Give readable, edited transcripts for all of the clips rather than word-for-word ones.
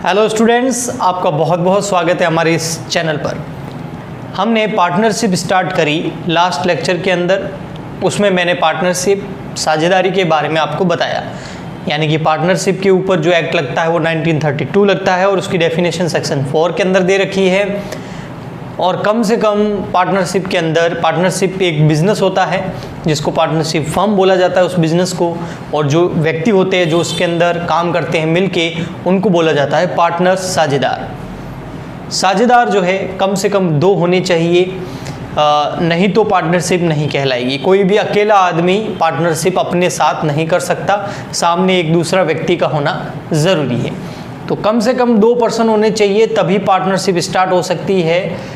Hello students, आपका बहुत बहुत स्वागत है हमारे इस चैनल पर। हमने पार्टनरशिप स्टार्ट करी लास्ट लेक्चर के अंदर। उसमें मैंने पार्टनरशिप साझेदारी के बारे में आपको बताया, यानी कि पार्टनरशिप के ऊपर जो एक्ट लगता है वो 1932 लगता है और उसकी डेफिनेशन सेक्शन 4 के अंदर दे रखी है। और कम से कम पार्टनरशिप के अंदर, पार्टनरशिप एक बिज़नेस होता है जिसको पार्टनरशिप फर्म बोला जाता है उस बिज़नेस को, और जो व्यक्ति होते हैं जो उसके अंदर काम करते हैं मिलके, उनको बोला जाता है पार्टनर्स, साझेदार। साझेदार जो है कम से कम 2 होने चाहिए, नहीं तो पार्टनरशिप नहीं कहलाएगी। कोई भी अकेला आदमी पार्टनरशिप अपने साथ नहीं कर सकता, सामने एक दूसरा व्यक्ति का होना ज़रूरी है। तो कम से कम 2 पर्सन होने चाहिए, तभी पार्टनरशिप स्टार्ट हो सकती है।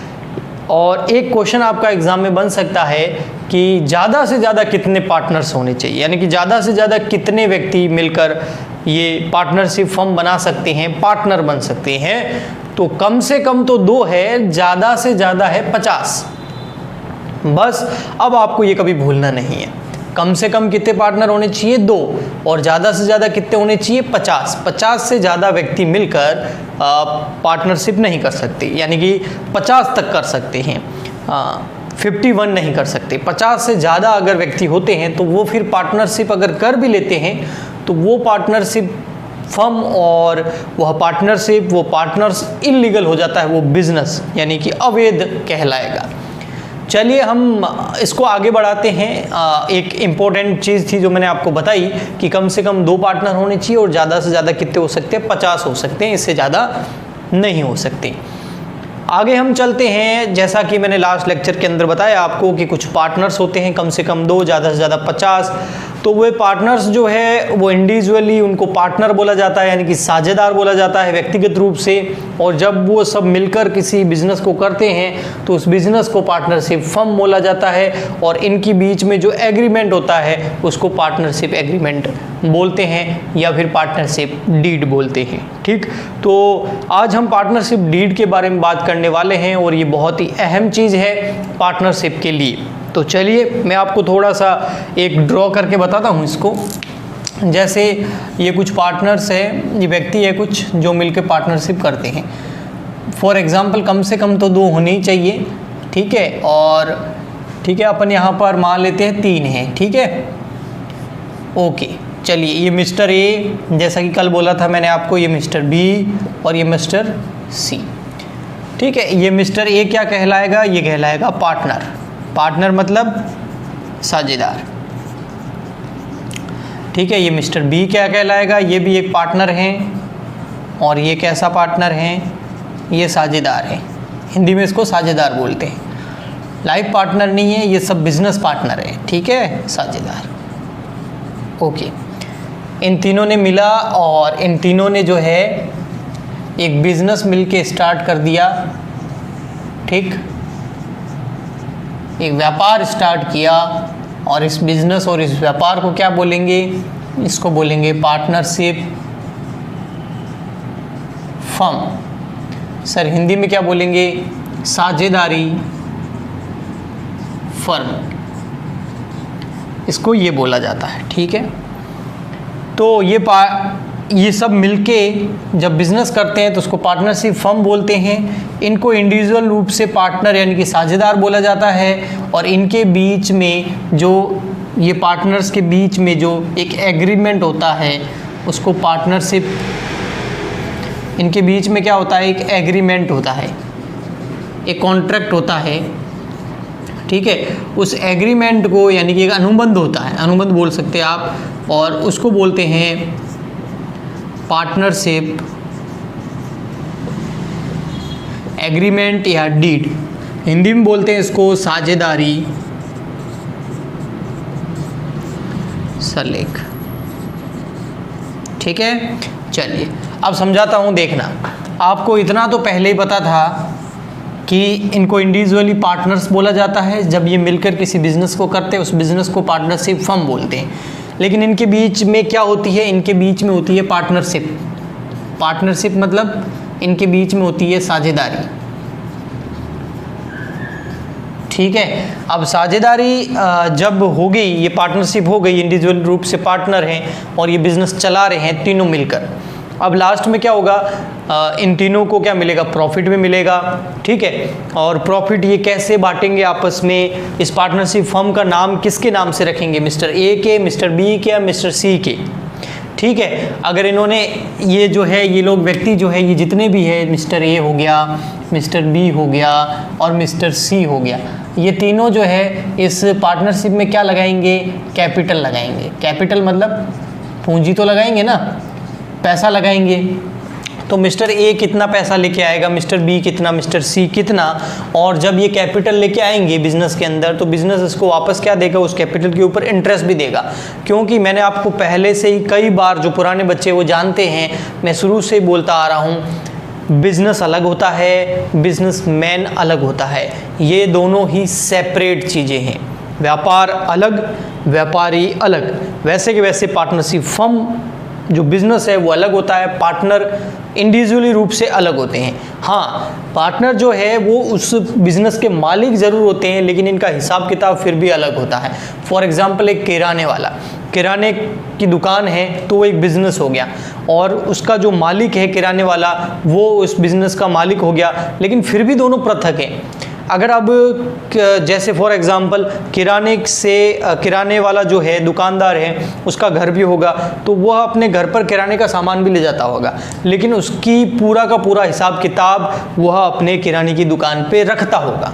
और एक क्वेश्चन आपका एग्जाम में बन सकता है कि ज़्यादा से ज़्यादा कितने पार्टनर्स होने चाहिए, यानी कि ज़्यादा से ज़्यादा कितने व्यक्ति मिलकर ये पार्टनरशिप फर्म बना सकते हैं, पार्टनर बन सकते हैं। तो कम से कम तो 2 है, ज़्यादा से ज़्यादा है 50। बस अब आपको ये कभी भूलना नहीं है, कम से कम कितने पार्टनर होने चाहिए 2, और ज़्यादा से ज़्यादा कितने होने चाहिए 50। 50 से ज़्यादा व्यक्ति मिलकर पार्टनरशिप नहीं कर सकते, यानी कि 50 तक कर सकते हैं, 51 नहीं कर सकते। 50 से ज़्यादा अगर व्यक्ति होते हैं तो वो फिर पार्टनरशिप अगर कर भी लेते हैं तो वो पार्टनरशिप फर्म और वह पार्टनरशिप, वो पार्टनर्स इल्लीगल हो जाता है, वो बिजनेस यानी कि अवैध कहलाएगा। चलिए हम इसको आगे बढ़ाते हैं। एक इम्पोर्टेंट चीज़ थी जो मैंने आपको बताई कि कम से कम 2 पार्टनर होने चाहिए और ज़्यादा से ज़्यादा कितने हो सकते हैं, 50 हो सकते हैं, इससे ज़्यादा नहीं हो सकते। आगे हम चलते हैं। जैसा कि मैंने लास्ट लेक्चर के अंदर बताया आपको कि कुछ पार्टनर्स होते हैं कम से कम 2, ज़्यादा से ज़्यादा 50। तो वे पार्टनर्स जो है वो इंडिविजुअली उनको पार्टनर बोला जाता है, यानी कि साझेदार बोला जाता है व्यक्तिगत रूप से। और जब वो सब मिलकर किसी बिजनेस को करते हैं तो उस बिजनेस को पार्टनरशिप फर्म बोला जाता है, और इनके बीच में जो एग्रीमेंट होता है उसको पार्टनरशिप एग्रीमेंट बोलते हैं या फिर पार्टनरशिप डीड बोलते हैं। ठीक, तो आज हम पार्टनरशिप डीड के बारे में बात करने वाले हैं और ये बहुत ही अहम चीज़ है पार्टनरशिप के लिए। तो चलिए मैं आपको थोड़ा सा एक ड्रॉ करके बताता हूँ इसको। जैसे ये कुछ पार्टनर्स हैं, ये व्यक्ति है कुछ जो मिलकर पार्टनरशिप करते हैं। फॉर एग्जांपल कम से कम तो 2 होने ही चाहिए, ठीक है। और ठीक है, अपन यहाँ पर मान लेते हैं 3 हैं, ठीक है, ओके। चलिए ये मिस्टर ए, जैसा कि कल बोला था मैंने आपको, ये मिस्टर बी और ये मिस्टर सी, ठीक है। ये मिस्टर ए क्या कहलाएगा, ये कहलाएगा पार्टनर। पार्टनर मतलब साझेदार, ठीक है। ये मिस्टर बी क्या कहलाएगा, ये भी एक पार्टनर हैं, और ये कैसा पार्टनर हैं, ये साझेदार है। हिंदी में इसको साझेदार बोलते हैं, लाइफ पार्टनर नहीं है, ये सब बिजनेस पार्टनर है, ठीक है, साझेदार, ओके। इन तीनों ने मिला और इन तीनों ने जो है एक बिजनेस मिलके स्टार्ट कर दिया, ठीक, एक व्यापार स्टार्ट किया। और इस बिजनेस और इस व्यापार को क्या बोलेंगे, इसको बोलेंगे पार्टनरशिप फर्म। सर हिंदी में क्या बोलेंगे, साझेदारी फर्म, इसको ये बोला जाता है, ठीक है। तो ये सब मिलके जब बिज़नेस करते हैं तो उसको पार्टनरशिप फर्म बोलते हैं। इनको इंडिविजुअल रूप से पार्टनर यानी कि साझेदार बोला जाता है, और इनके बीच में जो ये पार्टनर्स के बीच में जो एक एग्रीमेंट होता है उसको पार्टनरशिप, इनके बीच में क्या होता है, एक एग्रीमेंट होता है, एक कॉन्ट्रैक्ट होता है, ठीक है। उस एग्रीमेंट को यानी कि एक अनुबंध होता है, अनुबंध बोल सकते हैं आप, और उसको बोलते हैं पार्टनरशिप एग्रीमेंट या डीड। हिंदी में बोलते हैं इसको साझेदारी सरलेख, ठीक है। चलिए अब समझाता हूँ, देखना। आपको इतना तो पहले ही पता था कि इनको इंडिविजुअली पार्टनर्स बोला जाता है, जब ये मिलकर किसी बिजनेस को करते हैं उस बिजनेस को पार्टनरशिप फर्म बोलते हैं। लेकिन इनके बीच में क्या होती है, इनके बीच में होती है पार्टनरशिप। पार्टनरशिप मतलब इनके बीच में होती है साझेदारी, ठीक है। अब साझेदारी जब हो गई, ये पार्टनरशिप हो गई, इंडिविजुअल रूप से पार्टनर हैं और ये बिजनेस चला रहे हैं तीनों मिलकर, अब लास्ट में क्या होगा, इन तीनों को क्या मिलेगा, प्रॉफिट भी मिलेगा, ठीक है। और प्रॉफिट ये कैसे बांटेंगे आपस में, इस पार्टनरशिप फर्म का नाम किसके नाम से रखेंगे, मिस्टर ए के, मिस्टर बी के या मिस्टर सी के, ठीक है। अगर इन्होंने ये जो है, ये लोग व्यक्ति जो है, ये जितने भी है, मिस्टर ए हो गया, मिस्टर बी हो गया और मिस्टर सी हो गया, ये तीनों जो है इस पार्टनरशिप में क्या लगाएंगे, कैपिटल लगाएंगे। कैपिटल मतलब पूंजी तो लगाएंगे ना, पैसा लगाएंगे। तो मिस्टर ए कितना पैसा लेके आएगा, मिस्टर बी कितना, मिस्टर सी कितना, और जब ये कैपिटल लेके आएंगे बिजनेस के अंदर, तो बिजनेस इसको वापस क्या देगा, उस कैपिटल के ऊपर इंटरेस्ट भी देगा। क्योंकि मैंने आपको पहले से ही कई बार, जो पुराने बच्चे वो जानते हैं, मैं शुरू से ही बोलता आ रहा हूँ, बिजनेस अलग होता है, बिजनेसमैन अलग होता है। ये दोनों ही सेपरेट चीज़ें हैं। व्यापार अलग, व्यापारी अलग। वैसे के वैसे पार्टनरशिप फर्म जो बिजनेस है वो अलग होता है, पार्टनर इंडिविजुअली रूप से अलग होते हैं। हाँ, पार्टनर जो है वो उस बिजनेस के मालिक ज़रूर होते हैं, लेकिन इनका हिसाब किताब फिर भी अलग होता है। फॉर एग्जांपल, एक किराने वाला, किराने की दुकान है तो वो एक बिज़नेस हो गया, और उसका जो मालिक है किराने वाला, वो उस बिज़नेस का मालिक हो गया, लेकिन फिर भी दोनों पृथक हैं। अगर अब जैसे फॉर एग्जांपल किराने वाला जो है, दुकानदार है, उसका घर भी होगा, तो वह अपने घर पर किराने का सामान भी ले जाता होगा, लेकिन उसकी पूरा का पूरा हिसाब किताब वह अपने किराने की दुकान पे रखता होगा।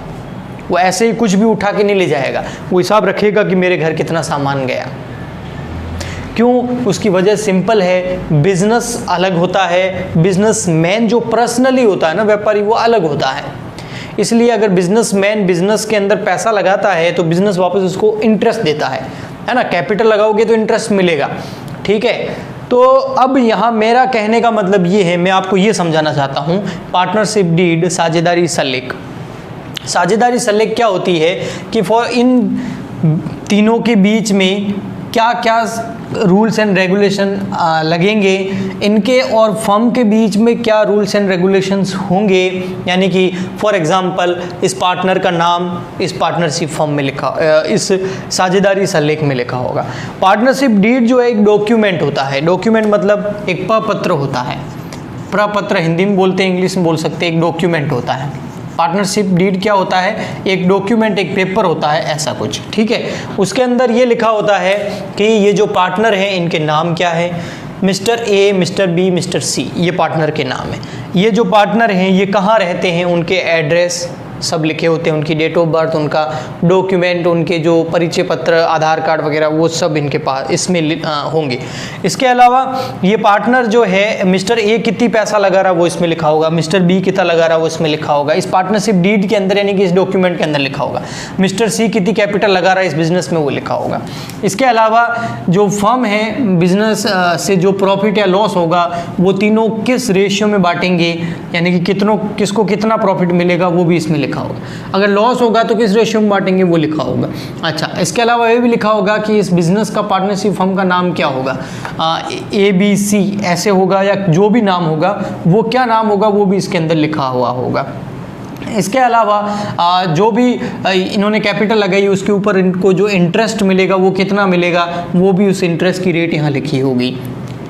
वो ऐसे ही कुछ भी उठा के नहीं ले जाएगा, वो हिसाब रखेगा कि मेरे घर कितना सामान गया। क्यों? उसकी वजह सिंपल है, बिजनेस अलग होता है, बिजनेसमैन जो पर्सनली होता है ना, व्यापारी, वो अलग होता है। इसलिए अगर बिजनेसमैन बिजनेस के अंदर पैसा लगाता है तो बिजनेस वापस उसको इंटरेस्ट देता है ना। कैपिटल लगाओगे तो इंटरेस्ट मिलेगा, ठीक है। तो अब यहाँ मेरा कहने का मतलब ये है, मैं आपको ये समझाना चाहता हूँ, पार्टनरशिप डीड, साझेदारी सल्लेख। साझेदारी सल्लेख क्या होती है कि फॉर इन तीनों के बीच में क्या क्या रूल्स एंड रेगुलेशन लगेंगे, इनके और फर्म के बीच में क्या रूल्स एंड रेगुलेशंस होंगे। यानी कि फॉर एग्जांपल, इस पार्टनर का नाम इस पार्टनरशिप फर्म में लिखा, इस साझेदारी सल्लेख में लिखा होगा। पार्टनरशिप डीड जो है एक डॉक्यूमेंट होता है। डॉक्यूमेंट मतलब एक प्रपत्र होता है। प्रपत्र हिंदी में बोलते हैं, इंग्लिश में बोल सकते हैं, एक डॉक्यूमेंट होता है। पार्टनरशिप डीड क्या होता है, एक डॉक्यूमेंट, एक पेपर होता है, ऐसा कुछ, ठीक है। उसके अंदर ये लिखा होता है कि ये जो पार्टनर हैं इनके नाम क्या है, mister A, mister B, mister C, ये पार्टनर के नाम है। ये जो पार्टनर हैं ये कहाँ रहते हैं, उनके एड्रेस सब लिखे होते हैं, उनकी डेट ऑफ बर्थ, उनका डॉक्यूमेंट, उनके जो परिचय पत्र, आधार कार्ड वगैरह, वो सब इनके पास इसमें होंगे। इसके अलावा ये पार्टनर जो है, मिस्टर ए कितनी पैसा लगा रहा वो इसमें लिखा होगा, मिस्टर बी कितना लगा रहा वो इसमें लिखा होगा, इस पार्टनरशिप डीड के अंदर, यानी कि इस डॉक्यूमेंट के अंदर लिखा होगा। मिस्टर सी कितनी कैपिटल लगा रहा है इस बिजनेस में, वो लिखा होगा। इसके अलावा जो फर्म है, बिजनेस से जो प्रॉफिट या लॉस होगा, वो तीनों किस रेशियो में बांटेंगे, यानी कि किसको कितना प्रॉफिट मिलेगा, वो भी इसमें लिखा होगा। अगर लॉस होगा तो किस रेशियो में बांटेंगे, वो लिखा होगा। अच्छा, इसके अलावा ये भी लिखा होगा कि इस बिजनेस का, पार्टनरशिप फर्म का नाम क्या होगा, ए बी सी ऐसे होगा, या जो भी नाम होगा वो क्या नाम होगा वो भी इसके अंदर लिखा हुआ होगा। इसके अलावा जो भी इन्होंने कैपिटल लगाई उसके ऊपर इनको जो इंटरेस्ट मिलेगा वो कितना मिलेगा, वो भी उस इंटरेस्ट की रेट यहाँ लिखी होगी,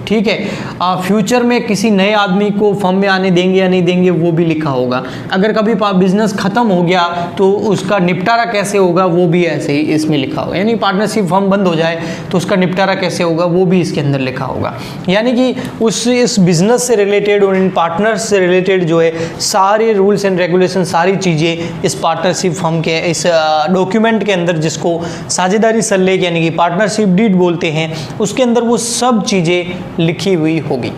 ठीक है। फ्यूचर में किसी नए आदमी को फर्म में आने देंगे या नहीं देंगे, वो भी लिखा होगा। अगर कभी बिजनेस ख़त्म हो गया तो उसका निपटारा कैसे होगा, वो भी ऐसे ही इसमें लिखा होगा। यानी पार्टनरशिप फर्म बंद हो जाए तो उसका निपटारा कैसे होगा, वो भी इसके अंदर लिखा होगा। यानी कि इस बिज़नेस से रिलेटेड और इन पार्टनर्स से रिलेटेड जो है सारे रूल्स एंड रेगुलेशन, सारी चीज़ें इस पार्टनरशिप फर्म के इस डॉक्यूमेंट के अंदर, जिसको साझेदारी सल्लेख यानी कि पार्टनरशिप डीड बोलते हैं, उसके अंदर वो सब चीज़ें लिखी हुई होगी।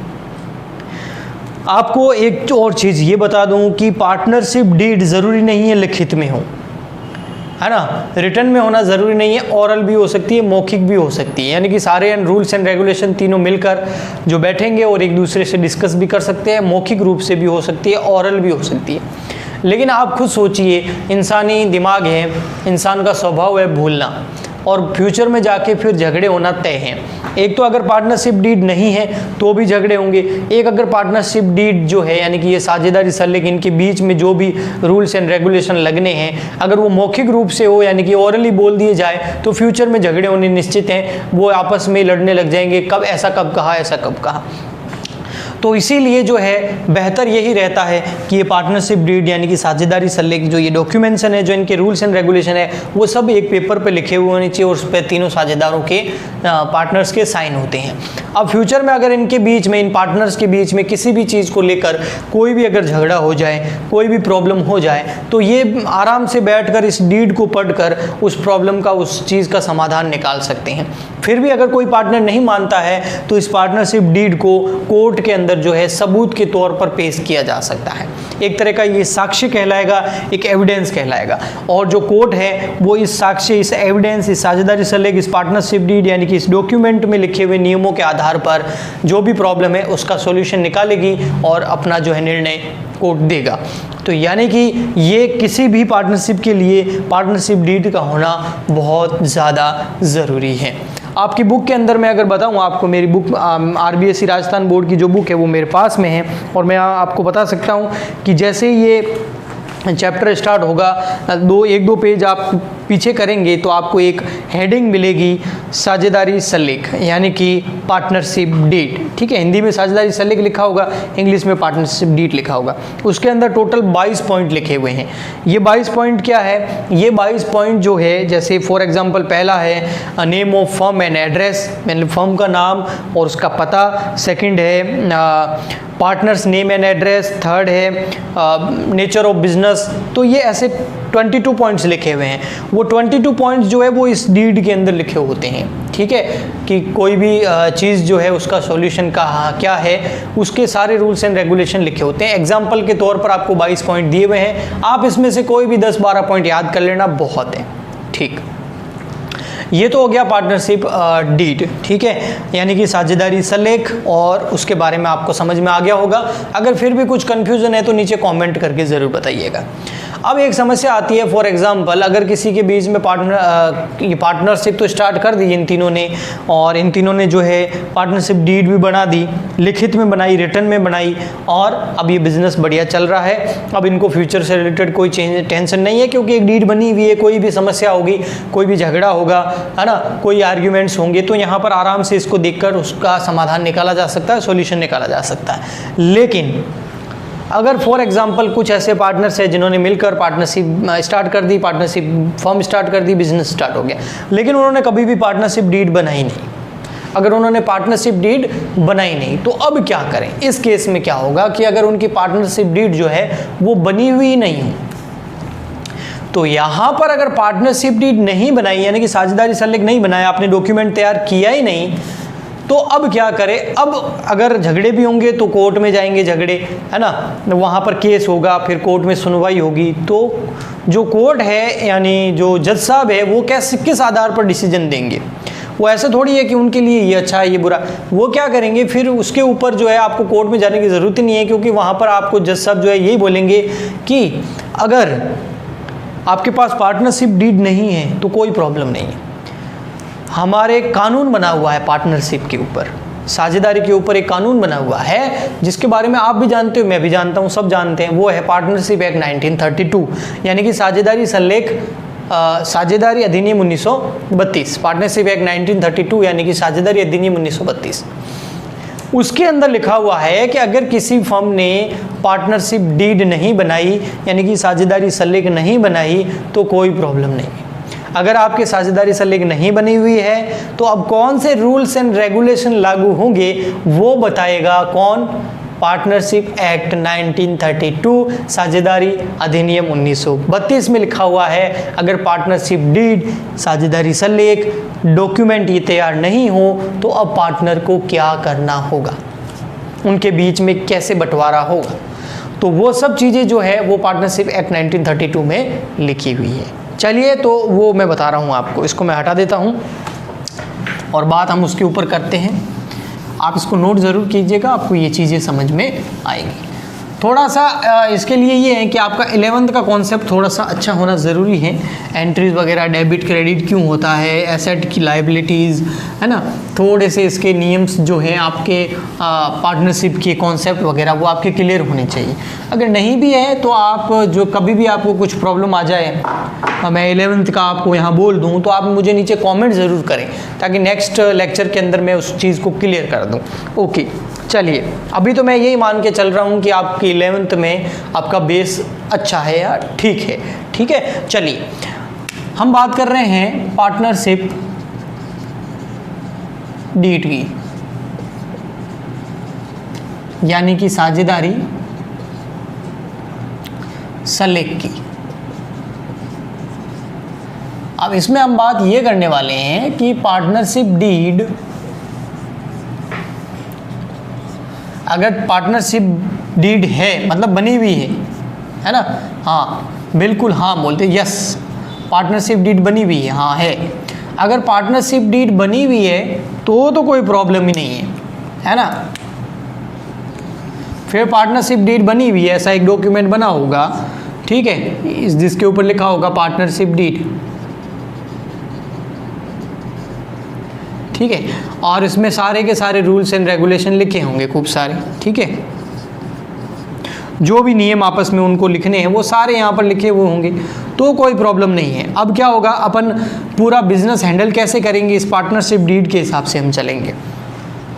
आपको एक और चीज़ ये बता दूं कि पार्टनरशिप डीड ज़रूरी नहीं है लिखित में हो, है ना, रिटर्न में होना ज़रूरी नहीं है, ओरल भी हो सकती है, मौखिक भी हो सकती है। यानी कि सारे रूल्स एंड रेगुलेशन तीनों मिलकर जो बैठेंगे और एक दूसरे से डिस्कस भी कर सकते हैं, मौखिक रूप से भी हो सकती है, ओरल भी हो सकती है। लेकिन आप खुद सोचिए, इंसानी दिमाग है, इंसान का स्वभाव है भूलना, और फ्यूचर में जाके फिर झगड़े होना तय हैं। एक तो अगर पार्टनरशिप डीड नहीं है तो भी झगड़े होंगे, एक अगर पार्टनरशिप डीड जो है यानी कि ये साझेदारी सल्लेख, इनके बीच में जो भी रूल्स एंड रेगुलेशन लगने हैं, अगर वो मौखिक रूप से हो यानी कि ओरली बोल दिए जाए, तो फ्यूचर में झगड़े होने निश्चित हैं। वो आपस में लड़ने लग जाएंगे, कब ऐसा कब कहा, ऐसा कब कहा। तो इसीलिए जो है बेहतर यही रहता है कि ये पार्टनरशिप डीड यानी कि साझेदारी सल्ले की जो ये डॉक्यूमेंट्स है, जो इनके रूल्स एंड रेगुलेशन है, वो सब एक पेपर पे लिखे हुए होने चाहिए और उस पर तीनों साझेदारों के पार्टनर्स के साइन होते हैं। अब फ्यूचर में अगर इनके बीच में, इन पार्टनर्स के बीच में किसी भी चीज़ को लेकर कोई भी अगर झगड़ा हो जाए, कोई भी प्रॉब्लम हो जाए, तो ये आराम से बैठकर इस डीड को पढ़कर उस प्रॉब्लम का, उस चीज़ का समाधान निकाल सकते हैं। फिर भी अगर कोई पार्टनर नहीं मानता है तो इस पार्टनरशिप डीड को कोर्ट के अंदर जो है सबूत के तौर पर पेश किया जा सकता है। एक तरह का ये साक्ष्य कहलाएगा, एक एविडेंस कहलाएगा, और जो कोर्ट है वो इस साक्ष्य, इस एविडेंस, इस साझेदारी सल्ले, इस पार्टनरशिप डीड यानी कि इस डॉक्यूमेंट में लिखे हुए नियमों के आधार पर जो भी प्रॉब्लम है उसका सॉल्यूशन निकालेगी और अपना जो है निर्णय कोर्ट देगा। तो यानी कि ये किसी भी पार्टनरशिप के लिए पार्टनरशिप डीड का होना बहुत ज़्यादा ज़रूरी है। आपकी बुक के अंदर मैं अगर बताऊं आपको, मेरी बुक RBSE राजस्थान बोर्ड की जो बुक है वो मेरे पास में है, और मैं आपको बता सकता हूं कि जैसे ही ये चैप्टर स्टार्ट होगा, एक दो पेज आप पीछे करेंगे तो आपको एक हेडिंग मिलेगी, साझेदारी सल्लेख यानी कि पार्टनरशिप डीड। ठीक है, हिंदी में साझेदारी सल्लेख लिखा होगा, इंग्लिश में पार्टनरशिप डीड लिखा होगा। उसके अंदर टोटल 22 पॉइंट लिखे हुए हैं। ये 22 पॉइंट क्या है? ये 22 पॉइंट जो है, जैसे फॉर एग्जांपल पहला है name of firm and address, मतलब फर्म का नाम और उसका पता। सेकंड है partners name and address. Third है नेचर ऑफ बिजनेस। तो ये ऐसे 22 पॉइंट्स लिखे हुए हैं। वो 22 पॉइंट्स जो है वो इस डीड के अंदर लिखे होते हैं। ठीक है, कि कोई भी चीज़ जो है उसका सॉल्यूशन का क्या है, उसके सारे रूल्स एंड रेगुलेशन लिखे होते हैं। एग्जाम्पल के तौर पर आपको 22 पॉइंट दिए हुए हैं, आप इसमें से कोई भी 10-12 पॉइंट याद कर लेना, बहुत है। ठीक, ये तो हो गया पार्टनरशिप डीड। ठीक है, यानी कि साझेदारी सल्लेख, और उसके बारे में आपको समझ में आ गया होगा। अगर फिर भी कुछ कन्फ्यूज़न है तो नीचे कमेंट करके ज़रूर बताइएगा। अब एक समस्या आती है, फॉर एग्जांपल अगर किसी के बीच में पार्टनरशिप तो स्टार्ट कर दी इन तीनों ने, और इन तीनों ने जो है पार्टनरशिप डीड भी बना दी, लिखित में बनाई, रिटर्न में बनाई, और अब ये बिजनेस बढ़िया चल रहा है। अब इनको फ्यूचर से रिलेटेड कोई टेंशन नहीं है, क्योंकि एक डीड बनी हुई है। कोई भी समस्या होगी, कोई भी झगड़ा होगा, है ना, कोई आर्ग्यूमेंट्स होंगे, तो यहाँ पर आराम से इसको देखकर उसका समाधान निकाला जा सकता है, सॉल्यूशन निकाला जा सकता है। लेकिन अगर फॉर एग्जांपल कुछ ऐसे पार्टनर्स हैं जिन्होंने मिलकर पार्टनरशिप स्टार्ट कर दी, पार्टनरशिप फर्म स्टार्ट कर दी, बिजनेस स्टार्ट हो गया, लेकिन उन्होंने कभी भी पार्टनरशिप डीड बनाई नहीं। अगर उन्होंने पार्टनरशिप डीड बनाई नहीं तो अब क्या करें? इस केस में क्या होगा कि अगर उनकी पार्टनरशिप डीड जो है वो बनी हुई नहीं हो, तो यहाँ पर अगर पार्टनरशिप डीड नहीं बनाई, यानी कि साझेदारी सल्लेख नहीं बनाया, आपने डॉक्यूमेंट तैयार किया ही नहीं, तो अब क्या करें? अब अगर झगड़े भी होंगे तो कोर्ट में जाएंगे झगड़े, है ना, वहाँ पर केस होगा, फिर कोर्ट में सुनवाई होगी। तो जो कोर्ट है, यानी जो जज साहब है, वो किस आधार पर डिसीजन देंगे? वो ऐसा थोड़ी है कि उनके लिए ये अच्छा है ये बुरा। वो क्या करेंगे, फिर उसके ऊपर जो है आपको कोर्ट में जाने की ज़रूरत ही नहीं है, क्योंकि वहाँ पर आपको जज साहब जो है यही बोलेंगे कि अगर आपके पास पार्टनरशिप डीड नहीं है तो कोई प्रॉब्लम नहीं है। हमारे कानून बना हुआ है पार्टनरशिप के ऊपर, साझेदारी के ऊपर एक कानून बना हुआ है, जिसके बारे में आप भी जानते हो, मैं भी जानता हूँ, सब जानते हैं। वो है पार्टनरशिप एक्ट 1932, यानी कि साझेदारी सल्लेख साझेदारी अधिनियम 1932। पार्टनरशिप एक्ट 1932 यानी कि साझेदारी अधिनियम 1932। उसके अंदर लिखा हुआ है कि अगर किसी फर्म ने पार्टनरशिप डीड नहीं बनाई, यानी कि साझेदारी सल्लेख नहीं बनाई, तो कोई प्रॉब्लम नहीं है। अगर आपके साझेदारी सल्लेख नहीं बनी हुई है तो अब कौन से रूल्स एंड रेगुलेशन लागू होंगे वो बताएगा कौन? पार्टनरशिप एक्ट 1932, साझेदारी अधिनियम 1932 में लिखा हुआ है अगर पार्टनरशिप डीड, साझेदारी सल्लेख, डॉक्यूमेंट ये तैयार नहीं हो तो अब पार्टनर को क्या करना होगा, उनके बीच में कैसे बंटवारा होगा। तो वो सब चीज़ें जो है वो पार्टनरशिप एक्ट 1932 में लिखी हुई है। चलिए, तो वो मैं बता रहा हूँ आपको, इसको मैं हटा देता हूँ और बात हम उसके ऊपर करते हैं। आप इसको नोट ज़रूर कीजिएगा, आपको ये चीज़ें समझ में आएंगी। थोड़ा सा इसके लिए ये है कि आपका 11th का कॉन्सेप्ट थोड़ा सा अच्छा होना ज़रूरी है। एंट्रीज वगैरह, डेबिट क्रेडिट क्यों होता है, एसेट की लाइबिलिटीज़, है ना, थोड़े से इसके नियम्स जो हैं आपके पार्टनरशिप के कॉन्सेप्ट वगैरह वो आपके क्लियर होने चाहिए। अगर नहीं भी है तो आप जो कभी भी आपको कुछ प्रॉब्लम आ जाए, मैं 11th का आपको यहाँ बोल दूँ, तो आप मुझे नीचे कॉमेंट ज़रूर करें ताकि नेक्स्ट लेक्चर के अंदर मैं उस चीज़ को क्लियर कर दूँ। ओके, चलिए, अभी तो मैं यही मान के चल रहा हूँ कि आपकी 11th में आपका बेस अच्छा है या ठीक है। ठीक है, चलिए हम बात कर रहे हैं पार्टनरशिप डीड की, यानी कि साझेदारी सलेख की। अब इसमें हम बात ये करने वाले हैं कि पार्टनरशिप डीड, अगर पार्टनरशिप डीड है मतलब बनी हुई है ना, हाँ बिल्कुल हाँ बोलते, यस पार्टनरशिप डीड बनी हुई है, हाँ है। अगर पार्टनरशिप डीड बनी हुई है तो कोई प्रॉब्लम ही नहीं है ना। फिर पार्टनरशिप डीड बनी हुई है, ऐसा एक डॉक्यूमेंट बना होगा, ठीक है, जिसके ऊपर लिखा होगा पार्टनरशिप डीड, ठीक है, और इसमें सारे के सारे रूल्स एंड रेगुलेशन लिखे होंगे खूब सारे, ठीक है, जो भी नियम आपस में उनको लिखने हैं वो सारे यहाँ पर लिखे हुए होंगे, तो कोई प्रॉब्लम नहीं है। अब क्या होगा, अपन पूरा बिजनेस हैंडल कैसे करेंगे, इस पार्टनरशिप डीड के हिसाब से हम चलेंगे।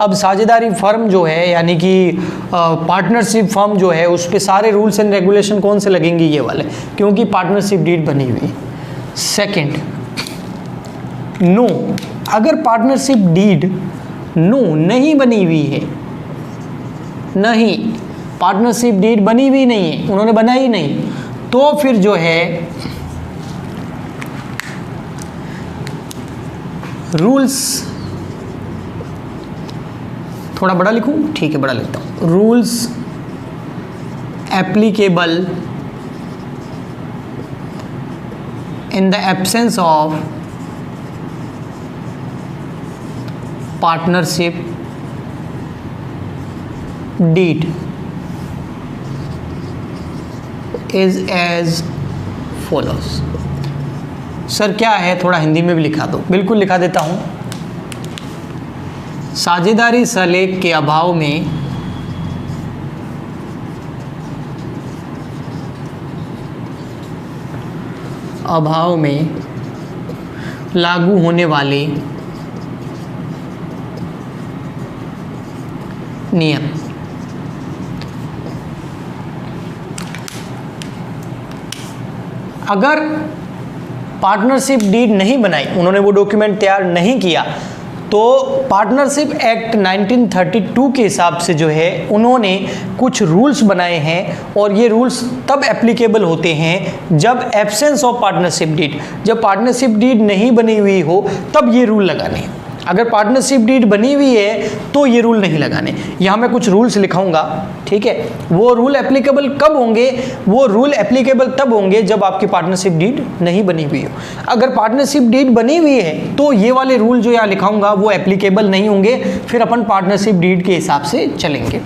अब साझेदारी फर्म जो है, यानी कि पार्टनरशिप फर्म जो है, उस पर सारे रूल्स एंड रेगुलेशन कौन से लगेंगे, ये वाले, क्योंकि पार्टनरशिप डीड बनी हुई है। सेकेंड, नो, अगर पार्टनरशिप डीड नो नहीं बनी हुई है, नहीं पार्टनरशिप डीड बनी हुई नहीं है, उन्होंने बनाई नहीं, तो फिर जो है रूल्स, थोड़ा बड़ा लिखूं, ठीक है बड़ा लिखता हूं, rules applicable in the absence of partnership deed is as follows. Sir क्या है, थोड़ा हिंदी में भी लिखा दो। बिल्कुल लिखा देता हूं। साझेदारी सलेख के अभाव में लागू होने वाले नियम, अगर पार्टनरशिप डीड नहीं बनाई, उन्होंने वो डॉक्यूमेंट तैयार नहीं किया, तो पार्टनरशिप एक्ट 1932 के हिसाब से जो है उन्होंने कुछ रूल्स बनाए हैं, और ये रूल्स तब एप्लीकेबल होते हैं जब एब्सेंस ऑफ पार्टनरशिप डीड, जब पार्टनरशिप डीड नहीं बनी हुई हो तब ये रूल लगाने। अगर पार्टनरशिप डीड बनी हुई है तो ये रूल नहीं लगाने। यहाँ मैं कुछ रूल्स लिखाऊंगा, ठीक है, वो रूल एप्लीकेबल कब होंगे, वो रूल एप्लीकेबल तब होंगे जब आपकी पार्टनरशिप डीड नहीं बनी हुई हो। अगर पार्टनरशिप डीड बनी हुई है तो ये वाले रूल जो यहाँ लिखाऊंगा वो एप्लीकेबल नहीं होंगे, फिर अपन पार्टनरशिप डीड के हिसाब से चलेंगे।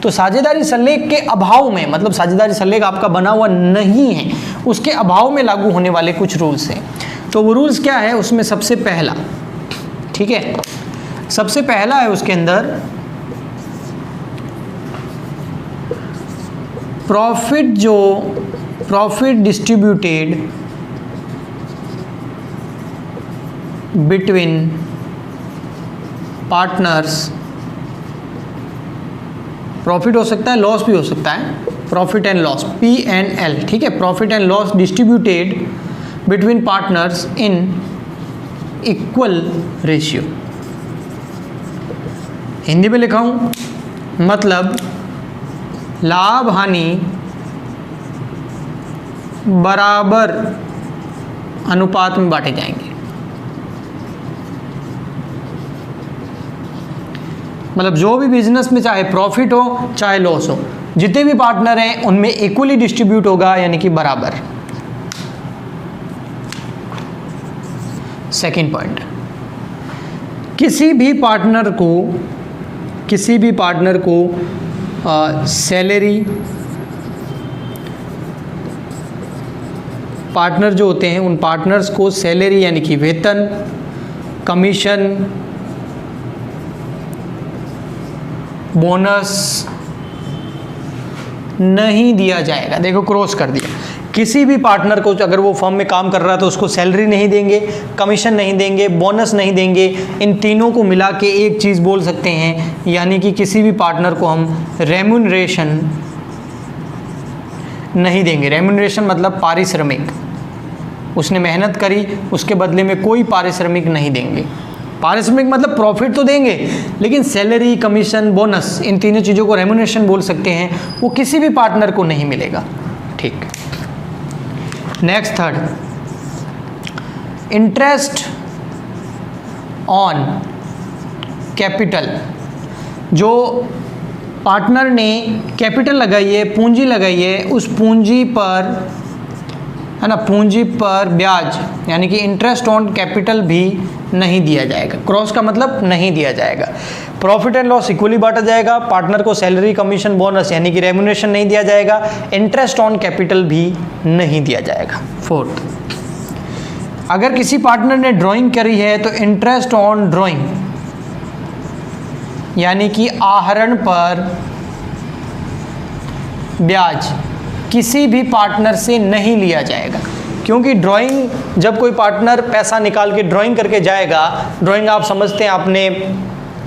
तो साझेदारी सलेख के अभाव में, मतलब साझेदारी सलेख आपका बना हुआ नहीं है, उसके अभाव में लागू होने वाले कुछ रूल्स हैं। तो वो रूल्स क्या है, उसमें सबसे पहला, ठीक है, सबसे पहला है उसके अंदर profit distributed between partners. Profit हो सकता है, लॉस भी हो सकता है, प्रॉफिट एंड लॉस, P&L, ठीक है, profit and loss distributed between partners in equal ratio. Hindi में लिखा हूं, मतलब लाभ हानि बराबर अनुपात में बांटे जाएंगे। मतलब जो भी बिजनेस में चाहे प्रॉफिट हो चाहे लॉस हो, जितने भी पार्टनर हैं उनमें इक्वली डिस्ट्रीब्यूट होगा, यानी कि बराबर। सेकेंड पॉइंट, किसी भी पार्टनर को सैलरी पार्टनर जो होते हैं उन पार्टनर्स को सैलरी यानी कि वेतन, कमीशन, बोनस नहीं दिया जाएगा। देखो क्रॉस कर दिया। किसी भी पार्टनर को अगर वो फर्म में काम कर रहा है तो उसको सैलरी नहीं देंगे, कमीशन नहीं देंगे, बोनस नहीं देंगे। इन तीनों को मिला के एक चीज़ बोल सकते हैं, यानी कि किसी भी पार्टनर को हम रेम्यूनरेशन नहीं देंगे। रेम्यूनरेशन मतलब पारिश्रमिक, उसने मेहनत करी उसके बदले में कोई पारिश्रमिक नहीं देंगे। पारिश्रमिक मतलब प्रॉफिट तो देंगे, लेकिन सैलरी, कमीशन, बोनस, इन तीनों चीज़ों को रेम्यूनरेशन बोल सकते हैं, वो किसी भी पार्टनर को नहीं मिलेगा। ठीक, next third, interest on capital. जो पार्टनर ने कैपिटल लगाई है, पूंजी लगाई है, उस पूंजी पर, है ना, पूंजी पर ब्याज यानी कि इंटरेस्ट ऑन कैपिटल भी नहीं दिया जाएगा। क्रॉस का मतलब नहीं दिया जाएगा। प्रॉफिट एंड लॉस इक्वली बांटा जाएगा। पार्टनर को सैलरी, कमीशन, बोनस यानी कि रेम्यूनरेशन नहीं दिया जाएगा। इंटरेस्ट ऑन कैपिटल भी नहीं दिया जाएगा। फोर्थ, अगर किसी पार्टनर ने ड्राइंग करी है तो इंटरेस्ट ऑन ड्राइंग यानी कि आहरण पर ब्याज किसी भी पार्टनर से नहीं लिया जाएगा, क्योंकि ड्राइंग जब कोई पार्टनर पैसा निकाल के ड्राइंग करके जाएगा, ड्राइंग आप समझते हैं, आपने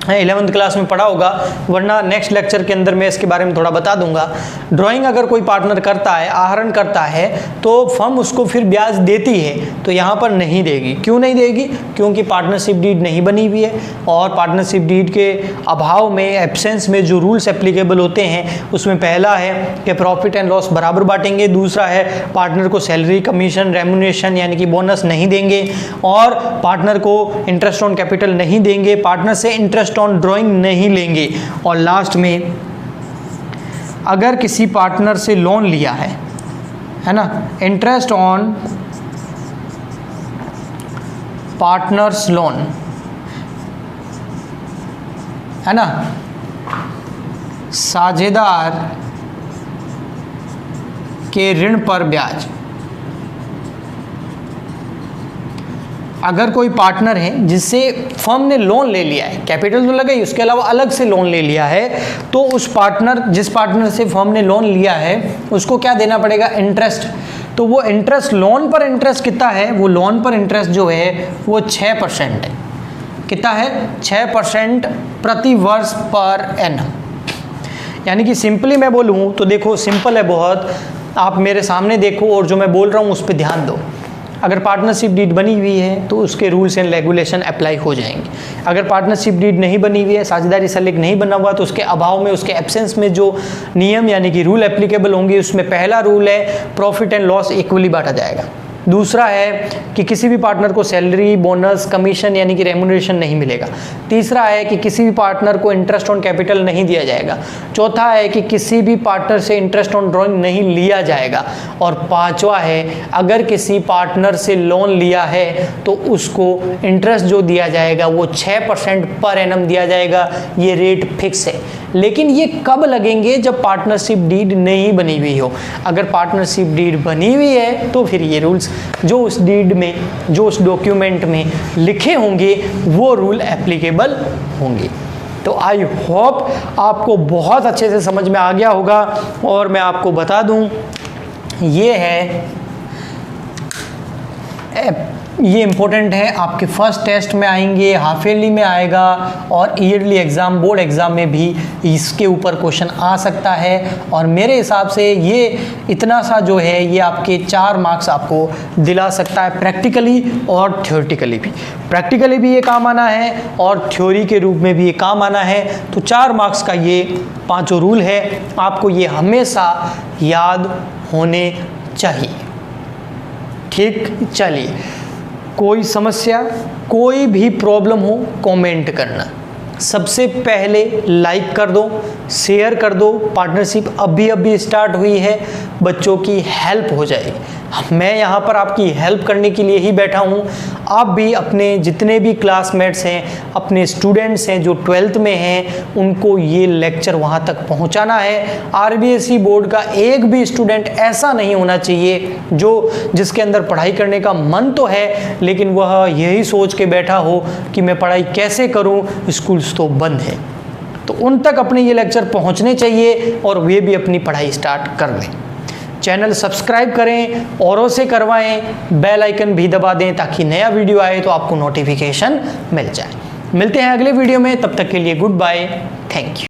11th क्लास में पढ़ा होगा, वरना नेक्स्ट लेक्चर के अंदर मैं इसके बारे में थोड़ा बता दूंगा। ड्राइंग अगर कोई पार्टनर करता है, आहरण करता है, तो फर्म उसको फिर ब्याज देती है, तो यहाँ पर नहीं देगी। क्यों नहीं देगी? क्योंकि पार्टनरशिप डीड नहीं बनी हुई है, और पार्टनरशिप डीड के अभाव में, एब्सेंस में जो रूल्स एप्लीकेबल होते हैं उसमें पहला है कि प्रॉफिट एंड लॉस बराबर बांटेंगे, दूसरा है पार्टनर को सैलरी, कमीशन, रेम्यूनरेशन यानी कि बोनस नहीं देंगे, और पार्टनर को इंटरेस्ट ऑन कैपिटल नहीं देंगे, पार्टनर से इंटरेस्ट ऑन ड्राइंग नहीं लेंगे, और लास्ट में अगर किसी पार्टनर से लोन लिया है ना, इंटरेस्ट ऑन पार्टनर्स लोन, है ना, साझेदार के ऋण पर ब्याज। अगर कोई पार्टनर है जिससे फर्म ने लोन ले लिया है, कैपिटल तो लगाई, उसके अलावा अलग से लोन ले लिया है, तो उस पार्टनर, जिस पार्टनर से फर्म ने लोन लिया है, उसको क्या देना पड़ेगा? इंटरेस्ट। तो वो इंटरेस्ट, लोन पर इंटरेस्ट कितना है? वो लोन पर इंटरेस्ट जो है वो 6% है। कितना है? 6% प्रति वर्ष पर एनम। यानी कि सिंपली मैं बोलूँ तो देखो, सिंपल है बहुत, आप मेरे सामने देखो और जो मैं बोल रहा हूँ उस पर ध्यान दो। अगर पार्टनरशिप डीड बनी हुई है तो उसके रूल्स एंड रेगुलेशन अप्लाई हो जाएंगे। अगर पार्टनरशिप डीड नहीं बनी हुई है, साझेदारी सलेख नहीं बना हुआ, तो उसके अभाव में, उसके एब्सेंस में जो नियम यानी कि रूल एप्लीकेबल होंगे, उसमें पहला रूल है प्रॉफिट एंड लॉस इक्वली बांटा जाएगा। दूसरा है कि किसी भी पार्टनर को सैलरी, बोनस, कमीशन यानी कि रेम्यूनरेशन नहीं मिलेगा। तीसरा है कि किसी भी पार्टनर को इंटरेस्ट ऑन कैपिटल नहीं दिया जाएगा। चौथा है कि किसी भी पार्टनर से इंटरेस्ट ऑन ड्राइंग नहीं लिया जाएगा। और पांचवा है, अगर किसी पार्टनर से लोन लिया है तो उसको इंटरेस्ट जो दिया जाएगा वो 6% पर एनम दिया जाएगा। ये रेट फिक्स है। लेकिन ये कब लगेंगे? जब पार्टनरशिप डीड नहीं बनी हुई हो। अगर पार्टनरशिप डीड बनी हुई है तो फिर ये रूल्स जो उस डीड में, जो उस डॉक्यूमेंट में लिखे होंगे, वो रूल एप्लीकेबल होंगे। तो आई होप आपको बहुत अच्छे से समझ में आ गया होगा। और मैं आपको बता दूं, ये है, ये इम्पोर्टेंट है, आपके फर्स्ट टेस्ट में आएंगे, हाफ ईयरली में आएगा, और ईयरली एग्ज़ाम, बोर्ड एग्ज़ाम में भी इसके ऊपर क्वेश्चन आ सकता है। और मेरे हिसाब से ये इतना सा जो है, ये आपके 4 मार्क्स आपको दिला सकता है, प्रैक्टिकली और थ्योरेटिकली भी। प्रैक्टिकली भी ये काम आना है और थ्योरी के रूप में भी ये काम आना है। तो 4 मार्क्स का ये 5 रूल है, आपको ये हमेशा याद होने चाहिए। ठीक, चलिए, कोई समस्या, कोई भी प्रॉब्लम हो, कमेंट करना। सबसे पहले लाइक कर दो, शेयर कर दो। पार्टनरशिप अभी स्टार्ट हुई है, बच्चों की हेल्प हो जाएगी। मैं यहाँ पर आपकी हेल्प करने के लिए ही बैठा हूँ। आप भी अपने जितने भी क्लासमेट्स हैं, अपने स्टूडेंट्स हैं जो 12th में हैं, उनको ये लेक्चर वहाँ तक पहुँचाना है। RBSE बोर्ड का एक भी स्टूडेंट ऐसा नहीं होना चाहिए जिसके अंदर पढ़ाई करने का मन तो है, लेकिन वह यही सोच के बैठा हो कि मैं पढ़ाई कैसे करूं, स्कूल्स तो बंद है। तो उन तक अपने ये लेक्चर पहुंचने चाहिए और वे भी अपनी पढ़ाई स्टार्ट कर लें। चैनल सब्सक्राइब करें, औरों से करवाएं, बेल आइकन भी दबा दें ताकि नया वीडियो आए तो आपको नोटिफिकेशन मिल जाए। मिलते हैं अगले वीडियो में, तब तक के लिए गुड बाय, थैंक यू।